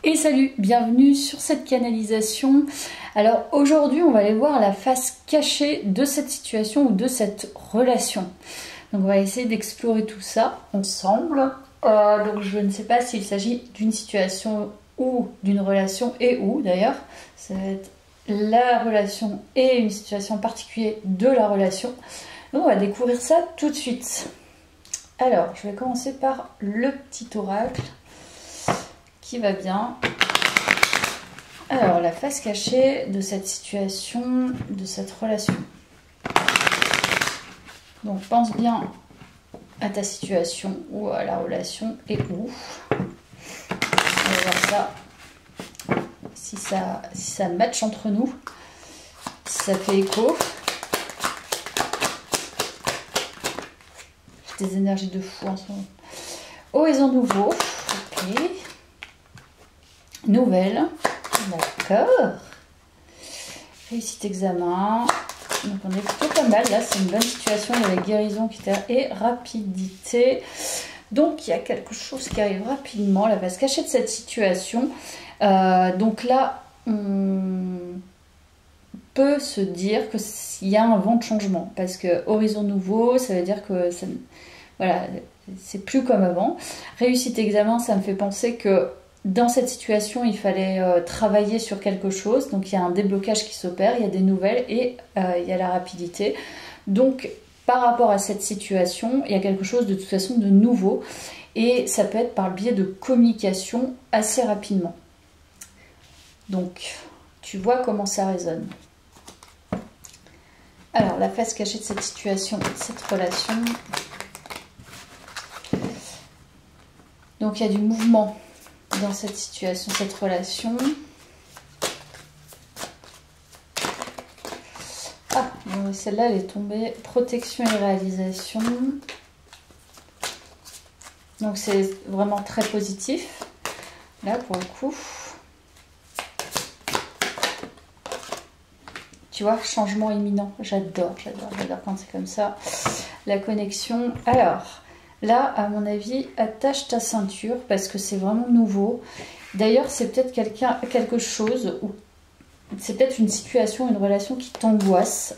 Et salut, bienvenue sur cette canalisation. Alors aujourd'hui on va aller voir la face cachée de cette situation ou de cette relation. Donc on va essayer d'explorer tout ça ensemble. Donc je ne sais pas s'il s'agit d'une situation ou d'une relation et ou d'ailleurs. Ça va être la relation et une situation particulière de la relation. Donc on va découvrir ça tout de suite. Alors je vais commencer par le petit oracle qui va bien. Alors, la face cachée de cette situation, de cette relation. Donc, pense bien à ta situation ou à la relation et où. On va voir ça, si ça match entre nous, si ça fait écho. J'ai des énergies de fou en ce moment. Horizon nouveau, ok. Nouvelle. D'accord. Réussite examen. Donc on est plutôt pas mal. Là, c'est une bonne situation. Il y a la guérison qui était et rapidité. Donc il y a quelque chose qui arrive rapidement. La face cachée de cette situation. Donc là, on peut se dire qu'il y a un vent de changement. Parce que horizon nouveau, ça veut dire que ça, voilà, c'est plus comme avant. Réussite examen, ça me fait penser que dans cette situation, il fallait travailler sur quelque chose. Donc, il y a un déblocage qui s'opère, il y a des nouvelles et il y a la rapidité. Donc, par rapport à cette situation, il y a quelque chose de toute façon de nouveau. Et ça peut être par le biais de communication assez rapidement. Donc, tu vois comment ça résonne. Alors, la face cachée de cette situation, de cette relation. Donc, il y a du mouvement dans cette situation, cette relation. Ah, celle-là, elle est tombée. Protection et réalisation. Donc, c'est vraiment très positif. Là, pour le coup. Tu vois, changement imminent. J'adore quand c'est comme ça. La connexion. Alors, là, à mon avis, attache ta ceinture parce que c'est vraiment nouveau. D'ailleurs, c'est peut-être quelque chose, ou c'est peut-être une situation, une relation qui t'angoisse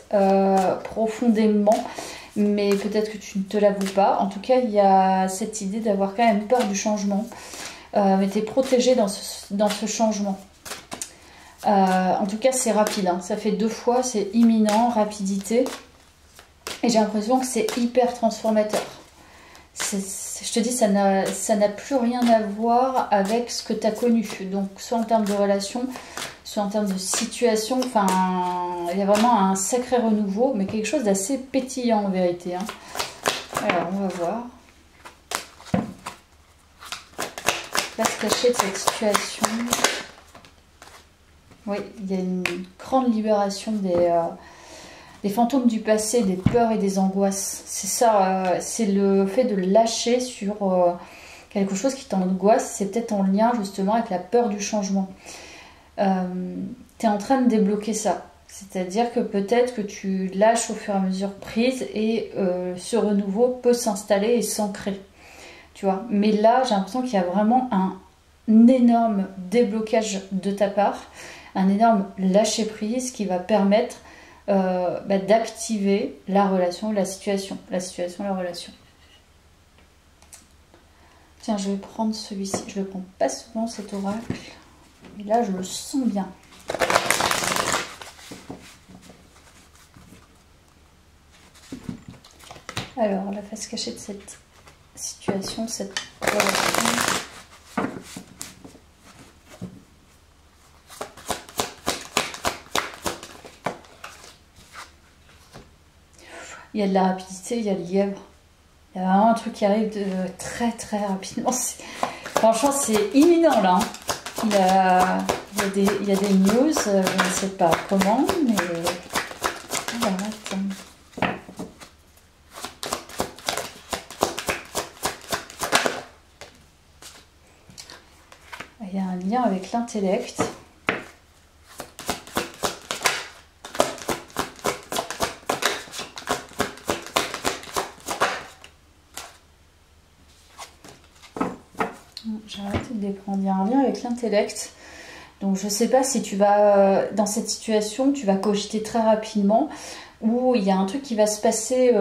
profondément, mais peut-être que tu ne te l'avoues pas. En tout cas, il y a cette idée d'avoir quand même peur du changement, mais tu es protégé dans ce changement. En tout cas, c'est rapide, hein. Ça fait 2 fois, c'est imminent, rapidité. Et j'ai l'impression que c'est hyper transformateur. Je te dis, ça n'a plus rien à voir avec ce que tu as connu. Donc, soit en termes de relation, soit en termes de situation. Enfin, il y a vraiment un sacré renouveau, mais quelque chose d'assez pétillant en vérité, hein. Alors, on va voir. Face cachée de cette situation. Oui, il y a une grande libération des fantômes du passé, des peurs et des angoisses. C'est ça, c'est le fait de lâcher sur quelque chose qui t'angoisse. C'est peut-être en lien justement avec la peur du changement. Tu es en train de débloquer ça. C'est-à-dire que peut-être que tu lâches au fur et à mesure prise et ce renouveau peut s'installer et s'ancrer. Tu vois. Mais là, j'ai l'impression qu'il y a vraiment un énorme déblocage de ta part, un énorme lâcher prise qui va permettre d'activer la relation, la situation, la relation. Tiens, je vais prendre celui-ci. Je ne le prends pas souvent cet oracle, mais là je le sens bien. Alors, la face cachée de cette situation, cette relation. Il y a de la rapidité, il y a le lièvre. Il y a vraiment un truc qui arrive de très très rapidement. Franchement, c'est imminent là. Il y a des news, je ne sais pas comment, mais... Alors, attends. Il y a un lien avec l'intellect. J'ai arrêté de les prendre, il y a un lien avec l'intellect. Donc je ne sais pas si tu vas, dans cette situation, tu vas cogiter très rapidement, ou il y a un truc qui va se passer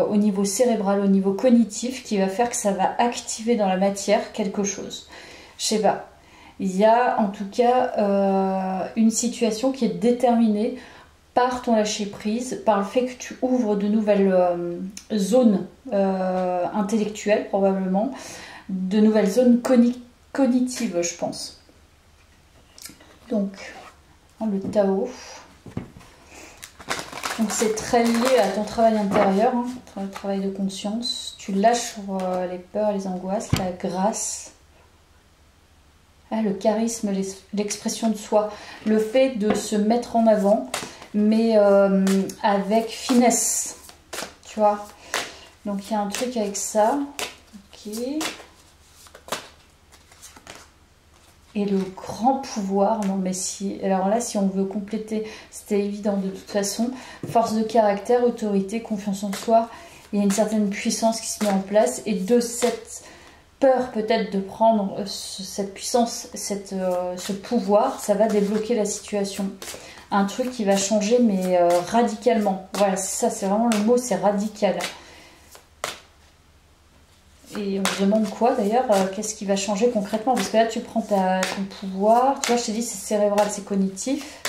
au niveau cérébral, au niveau cognitif, qui va faire que ça va activer dans la matière quelque chose. Je sais pas. Il y a en tout cas une situation qui est déterminée par ton lâcher-prise, par le fait que tu ouvres de nouvelles zones intellectuelles probablement, de nouvelles zones cognitives, je pense. Donc, le Tao. Donc c'est très lié à ton travail intérieur, hein, ton travail de conscience. Tu lâches sur les peurs, les angoisses, la grâce. Ah, le charisme, l'expression de soi. Le fait de se mettre en avant, mais avec finesse. Tu vois. Donc il y a un truc avec ça. Ok. Et le grand pouvoir, non mais si, alors là si on veut compléter, c'était évident de toute façon, force de caractère, autorité, confiance en soi, il y a une certaine puissance qui se met en place, et de cette peur peut-être de prendre cette puissance, ce pouvoir, ça va débloquer la situation. Un truc qui va changer mais radicalement, voilà c'est ça, c'est vraiment le mot, c'est radical. Et on se demande quoi d'ailleurs, qu'est-ce qui va changer concrètement? Parce que là tu prends ton pouvoir, tu vois je t'ai dit c'est cérébral, c'est cognitif.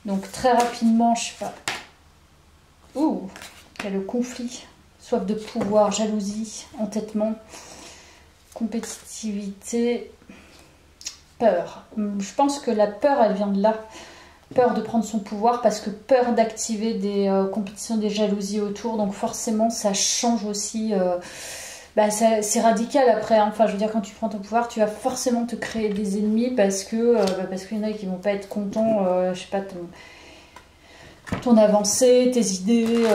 Donc très rapidement, je sais pas. Ouh, il y a le conflit, soif de pouvoir, jalousie, entêtement, compétitivité, peur. Je pense que la peur elle vient de là. Peur de prendre son pouvoir parce que peur d'activer des compétitions, des jalousies autour. Donc forcément ça change aussi... Bah, c'est radical après, hein. Enfin je veux dire quand tu prends ton pouvoir tu vas forcément te créer des ennemis parce que qu'il y en a qui vont pas être contents, je sais pas, ton avancée, tes idées,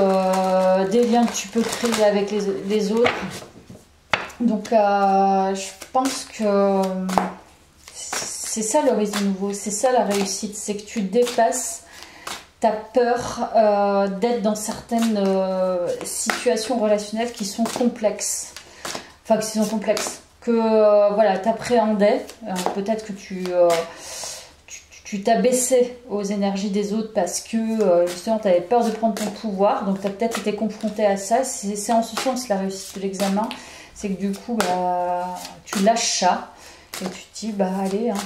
des liens que tu peux créer avec les autres. Donc je pense que c'est ça l'horizon nouveau, c'est ça la réussite, c'est que tu dépasses ta peur d'être dans certaines situations relationnelles qui sont complexes. Enfin, qui sont complexes, que voilà, t'appréhendais, peut-être que tu t'abaissais aux énergies des autres parce que justement tu avais peur de prendre ton pouvoir, donc tu as peut-être été confronté à ça. C'est en ce sens la réussite de l'examen, c'est que du coup bah, tu lâches ça et tu te dis bah allez, hein,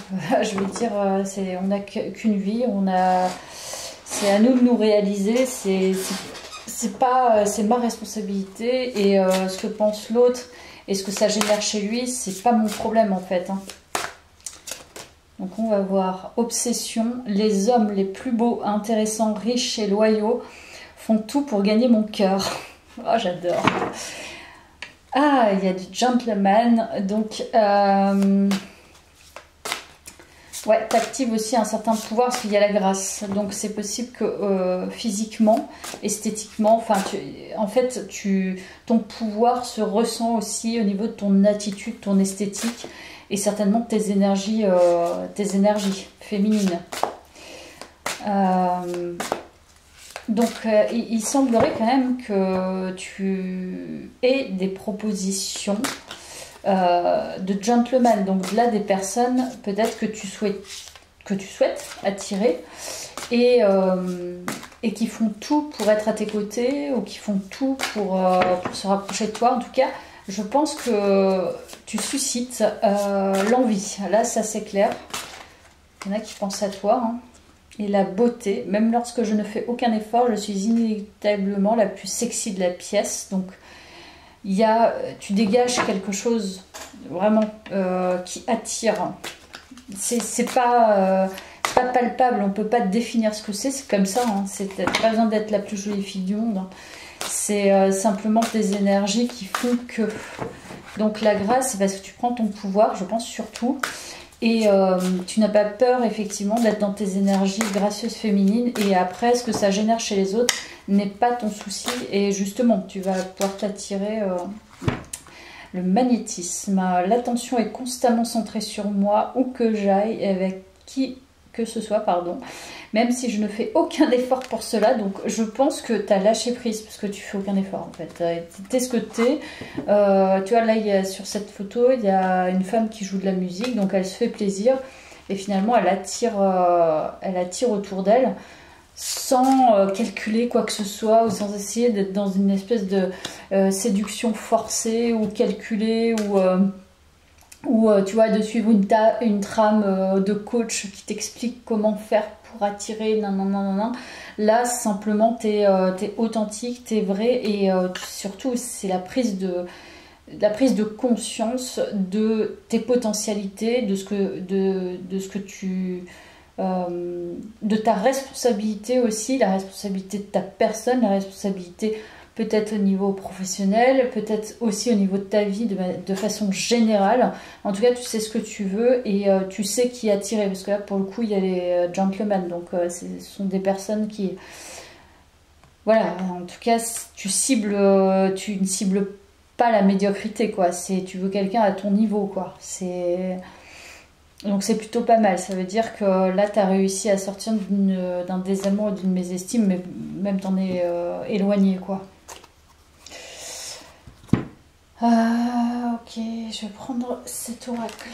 je veux dire, on n'a qu'une vie, c'est à nous de nous réaliser, c'est ma responsabilité, et ce que pense l'autre et ce que ça génère chez lui, c'est pas mon problème en fait, hein. Donc on va voir obsession. Les hommes les plus beaux, intéressants, riches et loyaux font tout pour gagner mon cœur. Oh j'adore. Ah, il y a du gentleman. Donc ouais, t'actives aussi un certain pouvoir parce qu'il y a la grâce. Donc c'est possible que physiquement, esthétiquement, enfin, en fait, ton pouvoir se ressent aussi au niveau de ton attitude, ton esthétique, et certainement tes énergies féminines. Donc il semblerait quand même que tu aies des propositions de gentleman, donc là des personnes peut-être que tu souhaites attirer, et qui font tout pour être à tes côtés, ou qui font tout pour se rapprocher de toi. En tout cas je pense que tu suscites l'envie, là ça c'est clair. Il y en a qui pensent à toi, hein. Et la beauté, même lorsque je ne fais aucun effort, je suis inévitablement la plus sexy de la pièce. Donc tu dégages quelque chose vraiment qui attire. C'est pas palpable, on peut pas définir ce que c'est comme ça, hein. C'est pas besoin d'être la plus jolie fille du monde, hein. C'est simplement des énergies qui font que... Donc la grâce, c'est parce que tu prends ton pouvoir, je pense surtout, et tu n'as pas peur effectivement d'être dans tes énergies gracieuses féminines, et après ce que ça génère chez les autres n'est pas ton souci, et justement tu vas pouvoir t'attirer le magnétisme. L'attention est constamment centrée sur moi, où que j'aille, et avec qui que ce soit, pardon, même si je ne fais aucun effort pour cela. Donc je pense que tu as lâché prise parce que tu fais aucun effort en fait. T'es ce que t'es. Tu vois, là sur cette photo, il y a une femme qui joue de la musique, donc elle se fait plaisir et finalement elle attire autour d'elle sans calculer quoi que ce soit ou sans essayer d'être dans une espèce de séduction forcée ou calculée ou tu vois, de suivre une trame de coach qui t'explique comment faire pour attirer, non, non, non, non, non. Là, simplement, t'es authentique, t'es vrai et surtout, c'est la prise de conscience de tes potentialités, de ta responsabilité aussi, la responsabilité de ta personne, la responsabilité peut-être au niveau professionnel, peut-être aussi au niveau de ta vie de façon générale. En tout cas, tu sais ce que tu veux et tu sais qui attirer. Parce que là, pour le coup, il y a les gentlemen. Donc, ce sont des personnes qui... Voilà, en tout cas, tu ne cibles pas la médiocrité, quoi. Tu veux quelqu'un à ton niveau, quoi. Donc c'est plutôt pas mal, ça veut dire que là tu as réussi à sortir d'un désamour et d'une mésestime, mais même t'en es éloigné, quoi. Ok, je vais prendre cet oracle.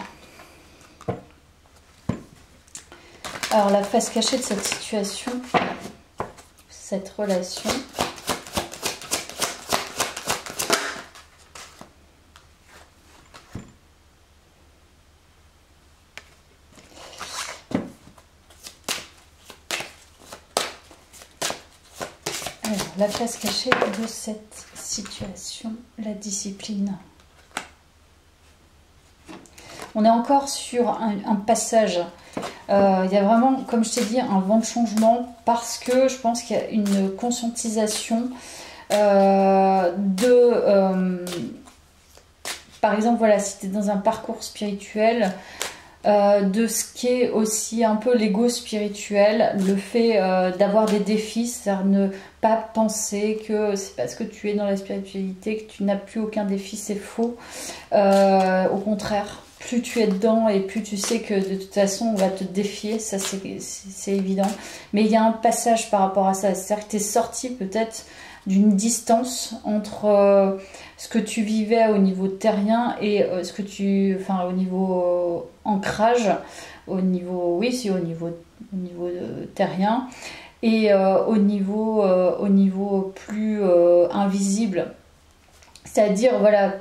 Alors la face cachée de cette situation, cette relation. Alors, la face cachée de cette situation, la discipline. On est encore sur un passage. Il y a vraiment, comme je t'ai dit, un vent de changement parce que je pense qu'il y a une conscientisation par exemple, voilà, si tu es dans un parcours spirituel, de ce qu'est aussi un peu l'ego spirituel, le fait d'avoir des défis, c'est-à-dire ne pas penser que c'est parce que tu es dans la spiritualité que tu n'as plus aucun défi, c'est faux. Au contraire, plus tu es dedans et plus tu sais que de toute façon on va te défier, ça c'est évident. Mais il y a un passage par rapport à ça, c'est-à-dire que tu es sorti peut-être d'une distance entre ce que tu vivais au niveau terrien et au niveau ancrage, au niveau terrien et au niveau plus invisible, c'est-à-dire voilà,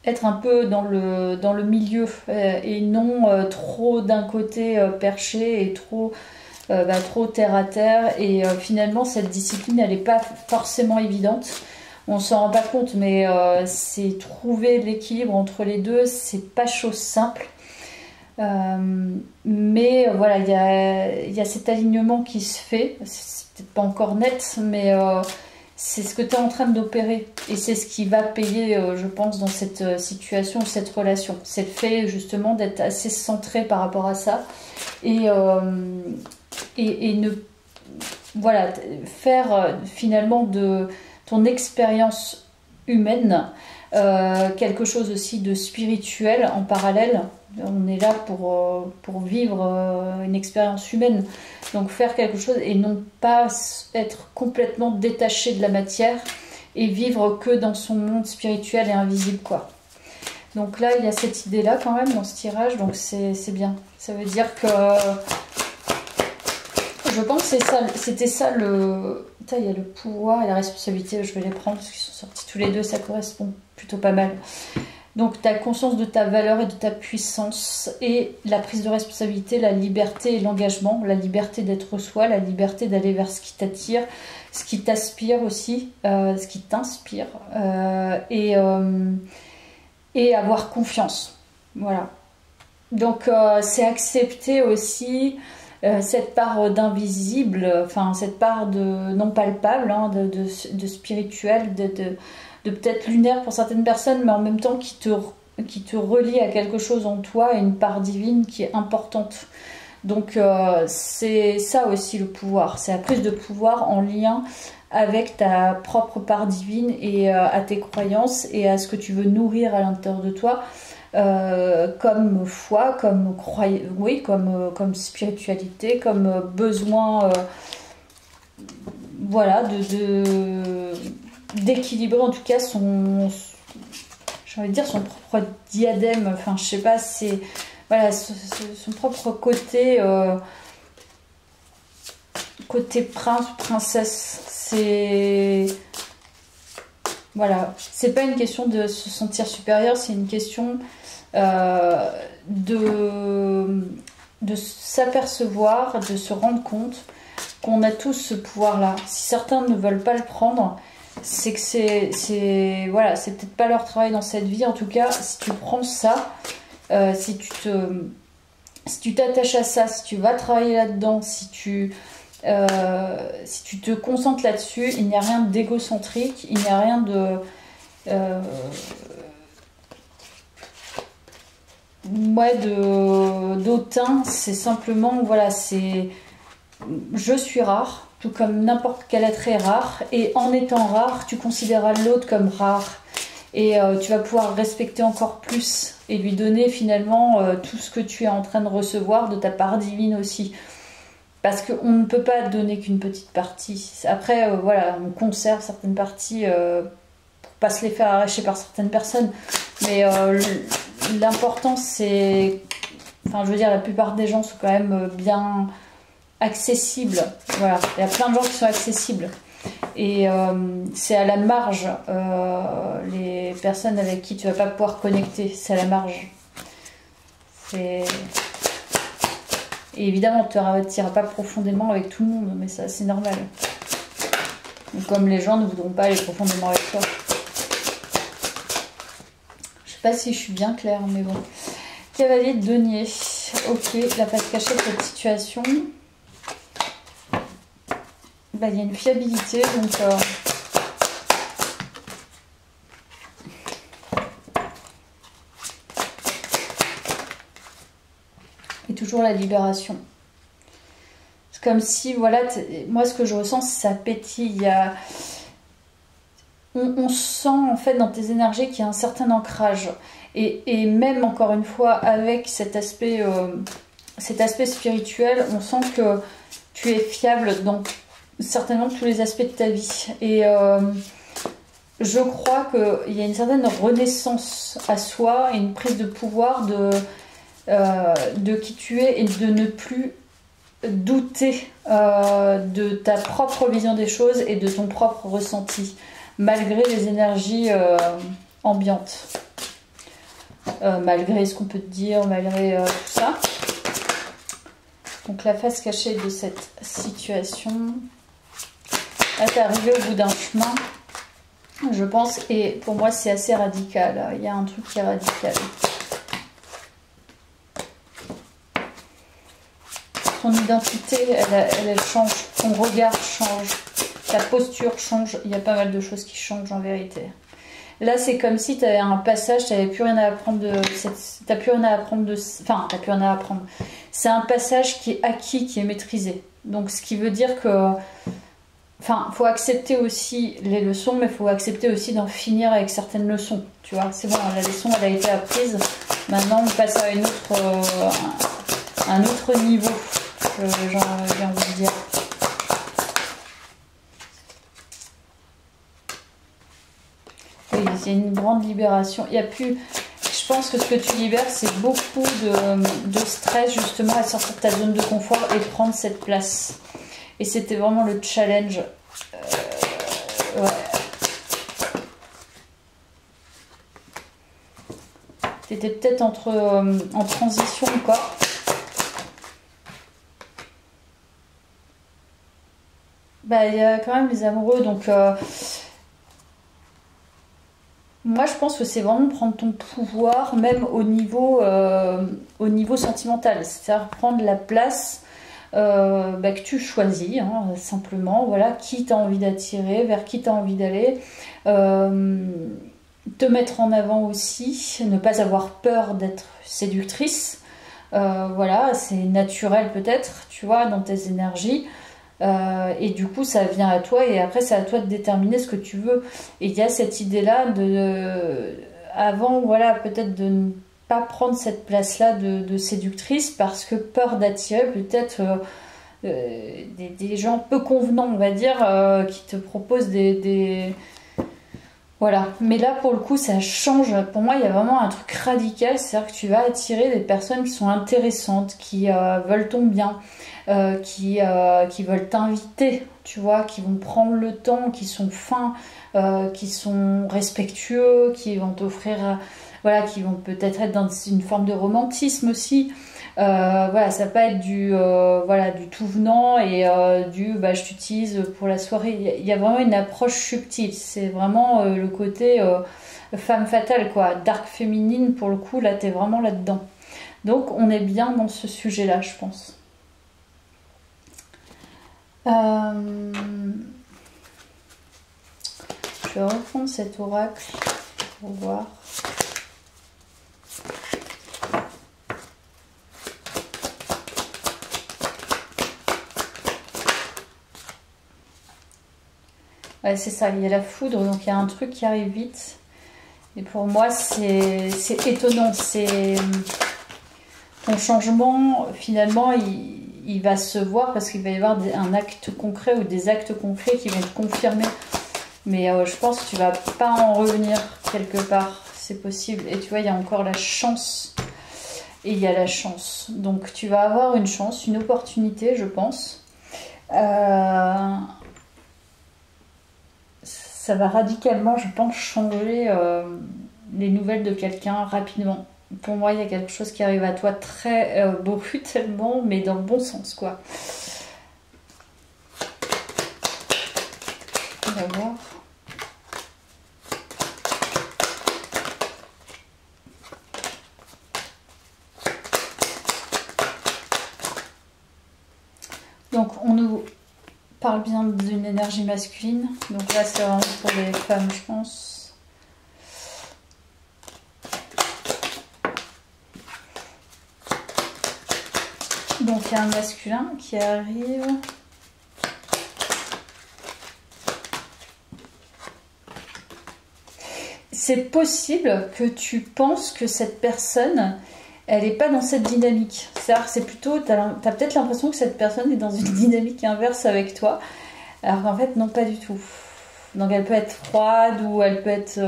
être un peu dans le milieu et non trop d'un côté perché et trop terre à terre et finalement cette discipline elle n'est pas forcément évidente, on s'en rend pas compte mais c'est trouver l'équilibre entre les deux, c'est pas chose simple mais voilà, il y a cet alignement qui se fait, c'est peut-être pas encore net mais c'est ce que tu es en train d'opérer et c'est ce qui va payer je pense dans cette situation, cette relation, c'est le fait justement d'être assez centré par rapport à ça et ne voilà, faire finalement de ton expérience humaine quelque chose aussi de spirituel en parallèle. On est là pour vivre une expérience humaine, donc faire quelque chose et non pas être complètement détaché de la matière et vivre que dans son monde spirituel et invisible, quoi. Donc là il y a cette idée là quand même dans ce tirage, donc c'est bien, ça veut dire que je pense que c'était ça le... Putain, il y a le pouvoir et la responsabilité, je vais les prendre parce qu'ils sont sortis tous les deux, ça correspond plutôt pas mal. Donc tu as conscience de ta valeur et de ta puissance et la prise de responsabilité, la liberté et l'engagement, la liberté d'être soi, la liberté d'aller vers ce qui t'attire, ce qui t'aspire aussi, ce qui t'inspire et avoir confiance. Voilà. Donc c'est accepter aussi cette part d'invisible, enfin cette part de non palpable, hein, de spirituel, de peut-être lunaire pour certaines personnes, mais en même temps qui te relie à quelque chose en toi, et une part divine qui est importante. Donc c'est ça aussi le pouvoir, c'est la prise de pouvoir en lien avec ta propre part divine et à tes croyances et à ce que tu veux nourrir à l'intérieur de toi. comme foi, comme oui, comme spiritualité, comme besoin, voilà, d'équilibrer en tout cas j'ai envie de dire son propre diadème. Enfin, je sais pas, c'est voilà son propre côté. Côté prince, princesse, c'est voilà, c'est pas une question de se sentir supérieur, c'est une question de s'apercevoir, de se rendre compte qu'on a tous ce pouvoir-là. Si certains ne veulent pas le prendre, c'est que c'est voilà, c'est peut-être pas leur travail dans cette vie. En tout cas, si tu prends ça, si tu t'attaches à ça, si tu vas travailler là-dedans, si tu te concentres là-dessus, il n'y a rien d'égocentrique, il n'y a rien de d'autant, c'est simplement, voilà, c'est je suis rare, tout comme n'importe quel être est rare, et en étant rare, tu considéreras l'autre comme rare, et tu vas pouvoir respecter encore plus, et lui donner finalement tout ce que tu es en train de recevoir de ta part divine aussi. Parce qu'on ne peut pas donner qu'une petite partie. Après, voilà, on conserve certaines parties pour pas se les faire arracher par certaines personnes. Mais l'important, c'est... Enfin, je veux dire, la plupart des gens sont quand même bien accessibles. Voilà, il y a plein de gens qui sont accessibles. Et c'est à la marge, les personnes avec qui tu vas pas pouvoir connecter. C'est à la marge. C'est... Et évidemment, tu n'iras pas profondément avec tout le monde, mais ça, c'est normal. Comme les gens ne voudront pas aller profondément avec toi. Je sais pas si je suis bien claire, mais bon. Cavalier de denier. Ok, la face cachée de cette situation. Bah, il y a une fiabilité, donc... Et toujours la libération. C'est comme si, voilà, moi ce que je ressens, ça pétille. On sent en fait dans tes énergies qu'il y a un certain ancrage. Et même encore une fois, avec cet aspect spirituel, on sent que tu es fiable dans certainement tous les aspects de ta vie. Et je crois qu'il y a une certaine renaissance à soi et une prise de pouvoir de qui tu es et de ne plus douter de ta propre vision des choses et de ton propre ressenti, malgré les énergies ambiantes. Malgré ce qu'on peut te dire, malgré tout ça. Donc la face cachée de cette situation. Là, t'es arrivé au bout d'un chemin, je pense, et pour moi c'est assez radical. Il y a un truc qui est radical. Ton identité, elle change, ton regard change, ta posture change, il y a pas mal de choses qui changent en vérité. Là, c'est comme si tu avais un passage, tu n'avais plus rien à apprendre de... T'as plus rien à apprendre de... Enfin, t'as plus rien à apprendre. C'est un passage qui est acquis, qui est maîtrisé. Donc, ce qui veut dire que... Enfin, faut accepter aussi les leçons, mais il faut accepter aussi d'en finir avec certaines leçons. Tu vois, c'est bon, la leçon, elle a été apprise. Maintenant, on passe à un autre niveau, j'ai envie de dire. Oui, il y a une grande libération. Il y a plus... Je pense que ce que tu libères, c'est beaucoup de stress, justement, à sortir de ta zone de confort et prendre cette place. Et c'était vraiment le challenge. Ouais. T'étais peut-être en transition encore. Bah, il y a quand même les amoureux, donc... Moi, je pense que c'est vraiment prendre ton pouvoir, même au niveau sentimental. C'est-à-dire prendre la place que tu choisis, hein, simplement. Voilà, qui t'as envie d'attirer, vers qui t'as envie d'aller. Te mettre en avant aussi, ne pas avoir peur d'être séductrice. Voilà, c'est naturel peut-être, tu vois, dans tes énergies. Et du coup ça vient à toi et après c'est à toi de déterminer ce que tu veux. Et il y a cette idée là avant, voilà, peut-être de pas prendre cette place-là de séductrice parce que peur d'attirer peut-être des gens peu convenants, on va dire, qui te proposent Voilà. Mais là, pour le coup, ça change. Pour moi, il y a vraiment un truc radical, c'est-à-dire que tu vas attirer des personnes qui sont intéressantes, qui veulent ton bien, qui veulent t'inviter, tu vois, qui vont prendre le temps, qui sont fins, qui sont respectueux, qui vont t'offrir... Voilà, qui vont peut-être être dans une forme de romantisme aussi. Voilà, ça va pas être du tout venant et je t'utilise pour la soirée. Il y a vraiment une approche subtile. C'est vraiment le côté femme fatale, quoi. Dark féminine, pour le coup, là, t'es vraiment là-dedans. Donc, on est bien dans ce sujet-là, je pense. Je vais reprendre cet oracle pour voir. Ouais, c'est ça, il y a la foudre, donc il y a un truc qui arrive vite. Et pour moi, c'est étonnant. C'est ton changement, finalement, il va se voir parce qu'il va y avoir un acte concret ou des actes concrets qui vont te confirmer. Mais je pense que tu vas pas en revenir quelque part. C'est possible. Et tu vois, il y a encore la chance. Et il y a la chance. Donc tu vas avoir une chance, une opportunité, je pense. Ça va radicalement, je pense, changer les nouvelles de quelqu'un rapidement. Pour moi, il y a quelque chose qui arrive à toi très brutalement, mais dans le bon sens, quoi. On va voir. Donc, on nous parle bien d'une énergie masculine. Donc là, c'est vraiment pour les femmes, je pense. Donc, il y a un masculin qui arrive. C'est possible que tu penses que cette personne, elle n'est pas dans cette dynamique. C'est-à-dire que c'est plutôt, tu as peut-être l'impression que cette personne est dans une dynamique inverse avec toi. Alors qu'en fait, non, pas du tout. Donc elle peut être froide ou elle peut être,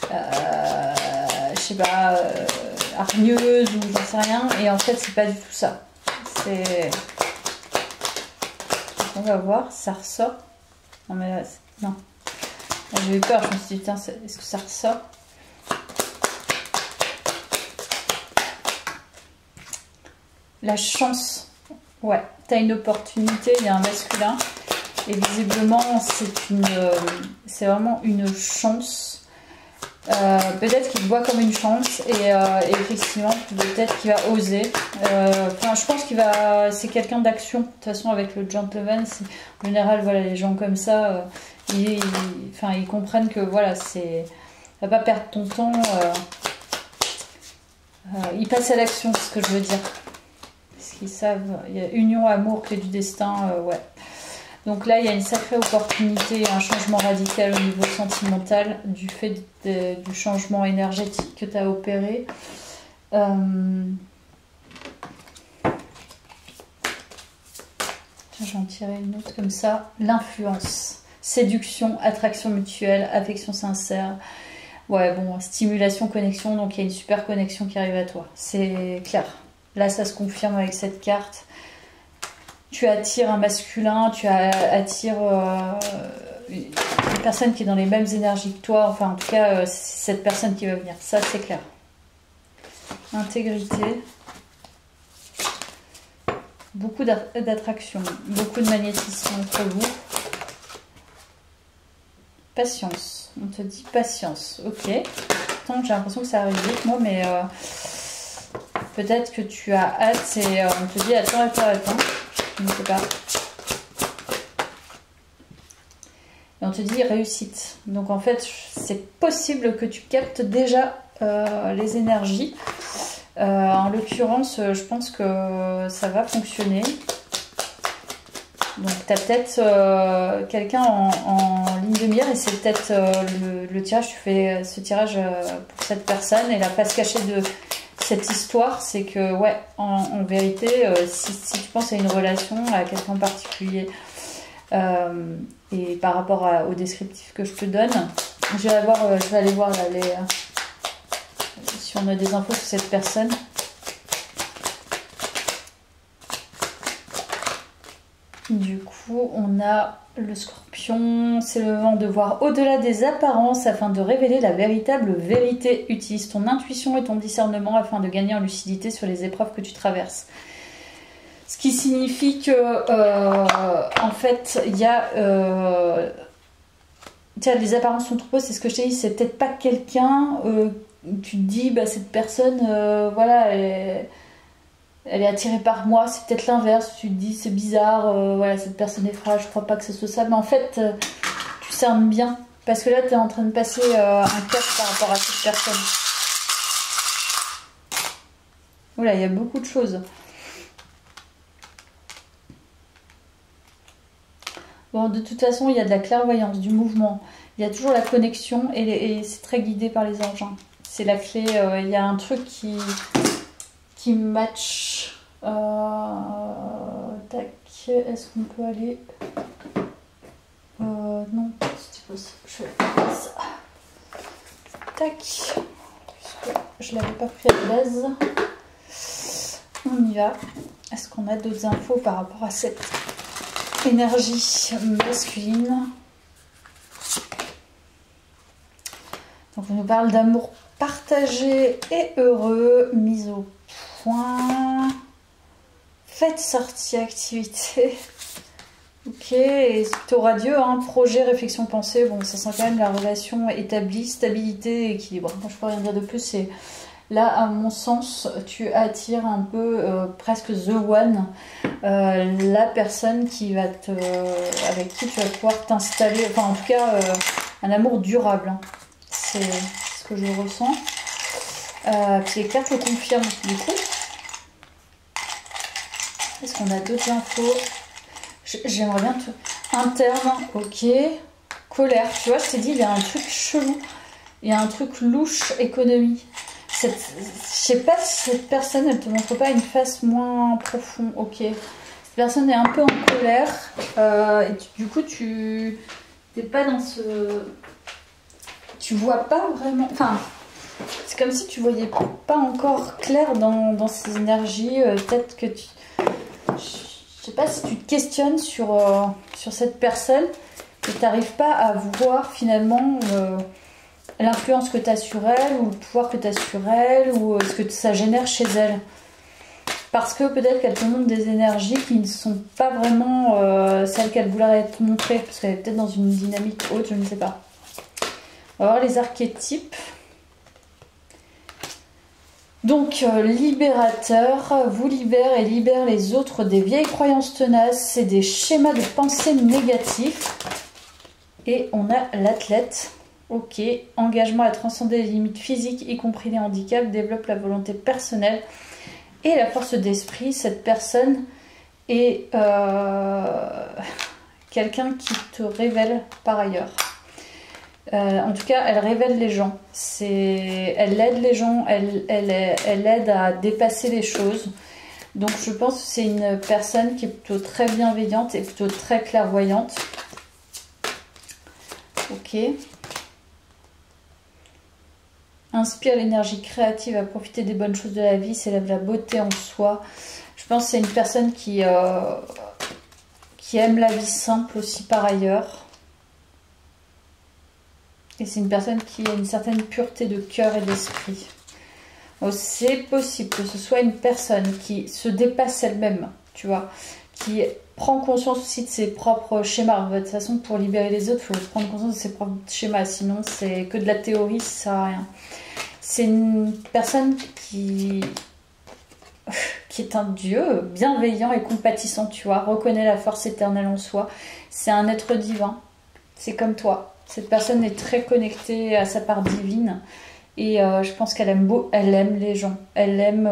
je sais pas, hargneuse ou j'en sais rien. Et en fait, c'est pas du tout ça. C'est... On va voir, ça ressort. Non mais là, non. J'ai eu peur, je me suis dit, tiens, est-ce que ça ressort? La chance. Ouais, tu as une opportunité, il y a un masculin. Et visiblement, c'est vraiment une chance. Peut-être qu'il te voit comme une chance. Et effectivement, peut-être qu'il va oser. Je pense qu'il va... C'est quelqu'un d'action. De toute façon, avec le gentleman, en général, voilà, les gens comme ça, ils comprennent que, voilà, c'est... Va pas perdre ton temps. Ils passent à l'action, c'est ce que je veux dire. Qu'ils savent, il y a union, amour, clé du destin, ouais. Donc là, il y a une sacrée opportunité, un changement radical au niveau sentimental du fait du changement énergétique que tu as opéré. J'en tirais une autre comme ça. L'influence, séduction, attraction mutuelle, affection sincère. Ouais, bon, stimulation, connexion, donc il y a une super connexion qui arrive à toi. C'est clair. Là, ça se confirme avec cette carte. Tu attires un masculin, tu attires une personne qui est dans les mêmes énergies que toi. Enfin, en tout cas, c'est cette personne qui va venir. Ça, c'est clair. Intégrité. Beaucoup d'attraction, beaucoup de magnétisme entre vous. Patience. On te dit patience. Ok. Attends, j'ai l'impression que ça arrive vite, moi, mais... peut-être que tu as hâte et on te dit attends. Je ne sais pas. Et on te dit réussite. Donc en fait, c'est possible que tu captes déjà les énergies. En l'occurrence, je pense que ça va fonctionner. Donc tu as peut-être quelqu'un en ligne de mire et c'est peut-être le tirage, tu fais ce tirage pour cette personne. Et la face cachée de cette histoire, c'est que ouais, en vérité, si tu penses à une relation, à quelqu'un en particulier, et par rapport au descriptif que je te donne, je vais aller voir là, si on a des infos sur cette personne. Du coup, on a le scorpion. C'est le moment de voir au-delà des apparences afin de révéler la véritable vérité. Utilise ton intuition et ton discernement afin de gagner en lucidité sur les épreuves que tu traverses. Ce qui signifie que, en fait, il y a... tiens, les apparences sont trompeuses, c'est ce que je t'ai dit, c'est peut-être pas quelqu'un... tu te dis, bah, cette personne, voilà, elle est attirée par moi, c'est peut-être l'inverse, tu te dis c'est bizarre, voilà, cette personne est fragile, je crois pas que ce soit ça, mais en fait, tu cernes bien, parce que là, tu es en train de passer un cap par rapport à cette personne. Voilà, il y a beaucoup de choses. Bon, de toute façon, il y a de la clairvoyance, du mouvement, il y a toujours la connexion, et c'est très guidé par les anges. C'est la clé, il y a un truc qui match. Tac, est-ce qu'on peut aller non, c'est pas ça. Je vais faire ça. Tac, je l'avais pas pris à la base. On y va. Est-ce qu'on a d'autres infos par rapport à cette énergie masculine? Donc on nous parle d'amour partagé et heureux, mise au point. Faites sortie activité. Ok, et c'est plutôt radieux, hein. Projet, réflexion, pensée. Bon, ça sent quand même la relation établie, stabilité, équilibre. Moi, je peux rien dire de plus. C'est là, à mon sens, tu attires un peu presque the one, la personne qui va avec qui tu vas pouvoir t'installer. Enfin, en tout cas, un amour durable. Hein. C'est ce que je ressens. Puis les cartes le confirment du coup. Est-ce qu'on a d'autres infos? J'aimerais bien interne, ok. Colère, tu vois, je t'ai dit, il y a un truc chelou. Il y a un truc louche, économie. Je sais pas si cette personne, elle te montre pas une face moins profonde. Ok. Cette personne est un peu en colère. Et du coup, tu n'es pas dans ce... Tu vois pas vraiment... Enfin, c'est comme si tu voyais pas encore clair dans ces énergies. Peut-être que tu... Je sais pas si tu te questionnes sur cette personne et tu n'arrives pas à voir finalement l'influence que tu as sur elle ou le pouvoir que tu as sur elle ou ce que ça génère chez elle. Parce que peut-être qu'elle te montre des énergies qui ne sont pas vraiment celles qu'elle voudrait te montrer. Parce qu'elle est peut-être dans une dynamique haute, je ne sais pas. On va voir les archétypes. Donc, libérateur, vous libère et libère les autres des vieilles croyances tenaces, c'est des schémas de pensée négatifs. Et on a l'athlète, ok, engagement à transcender les limites physiques, y compris les handicaps, développe la volonté personnelle et la force d'esprit. Cette personne est quelqu'un qui te révèle par ailleurs. En tout cas, elle révèle les gens. Elle aide les gens, elle aide à dépasser les choses. Donc je pense que c'est une personne qui est plutôt très bienveillante et plutôt très clairvoyante. Ok. Inspire l'énergie créative à profiter des bonnes choses de la vie, s'élève la beauté en soi. Je pense que c'est une personne qui aime la vie simple aussi par ailleurs. Et c'est une personne qui a une certaine pureté de cœur et d'esprit. C'est possible que ce soit une personne qui se dépasse elle-même, tu vois, qui prend conscience aussi de ses propres schémas. De toute façon, pour libérer les autres, il faut prendre conscience de ses propres schémas. Sinon, c'est que de la théorie, ça sert à rien. C'est une personne qui est un dieu bienveillant et compatissant, tu vois, reconnaît la force éternelle en soi. C'est un être divin. C'est comme toi. Cette personne est très connectée à sa part divine et je pense qu'elle aime les gens, elle aime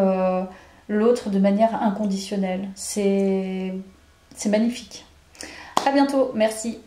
l'autre de manière inconditionnelle. C'est magnifique. À bientôt, merci.